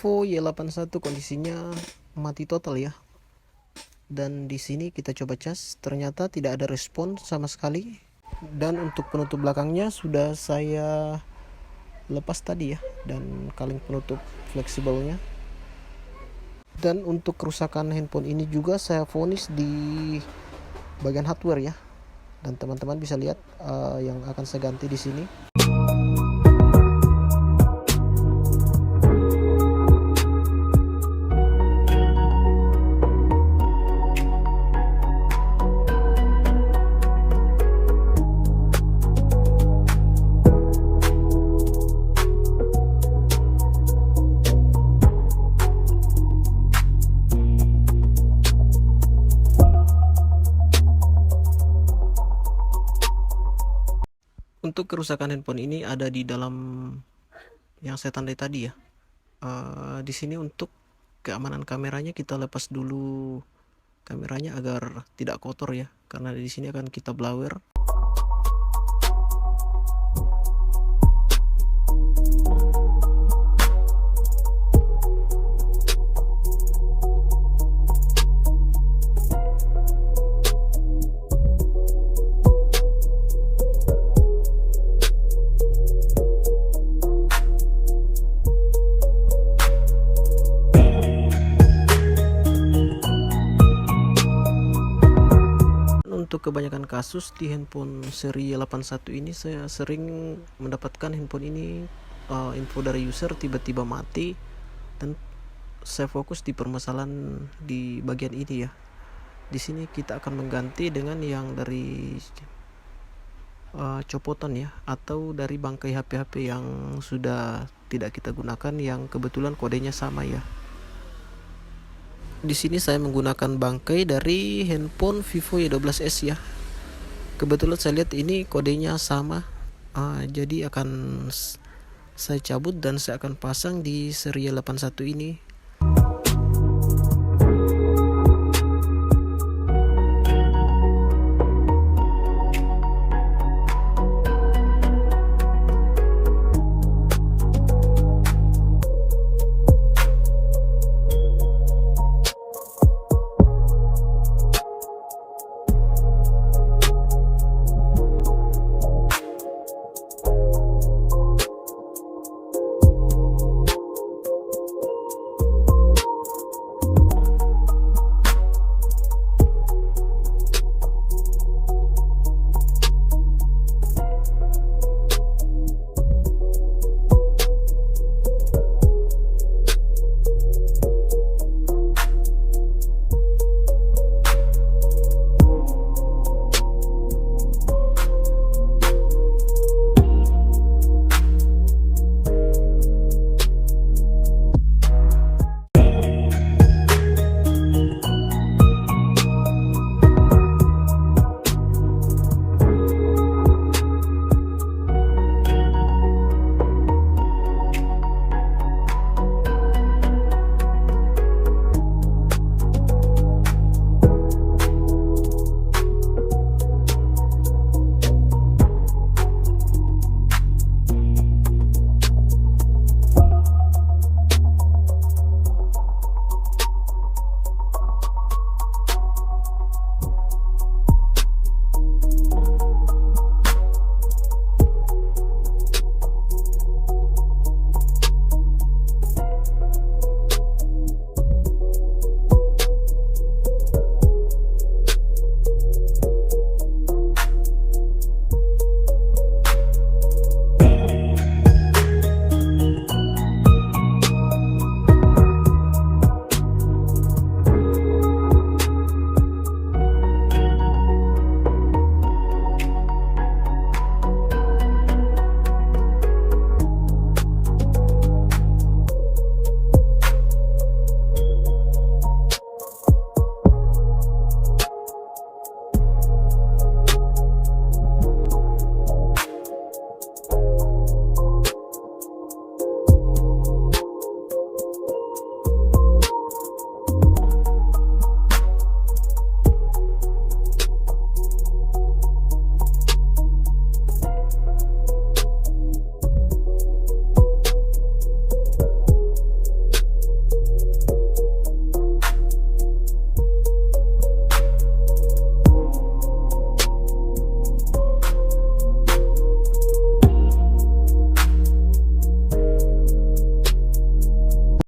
Vivo Y81 kondisinya mati total ya. Dan di sini kita coba cas, ternyata tidak ada respon sama sekali. Dan untuk penutup belakangnya sudah saya lepas tadi ya, dan kaleng penutup fleksibelnya. Dan untuk kerusakan handphone ini juga saya vonis di bagian hardware ya. Dan teman-teman bisa lihat yang akan saya ganti di sini. Untuk kerusakan handphone ini ada di dalam yang saya tandai tadi ya. Di sini untuk keamanan kameranya kita lepas dulu kameranya agar tidak kotor ya, karena di sini akan kita blower. Untuk kebanyakan kasus di handphone seri 81 ini saya sering mendapatkan handphone ini info dari user tiba-tiba mati, dan saya fokus di permasalahan di bagian ini ya. Di sini kita akan mengganti dengan yang dari copotan ya, atau dari bangkai HP-HP yang sudah tidak kita gunakan yang kebetulan kodenya sama ya. Di sini saya menggunakan bangkai dari handphone Vivo Y12s ya. Kebetulan saya lihat ini kodenya sama, jadi akan saya cabut dan saya akan pasang di seri 81 ini.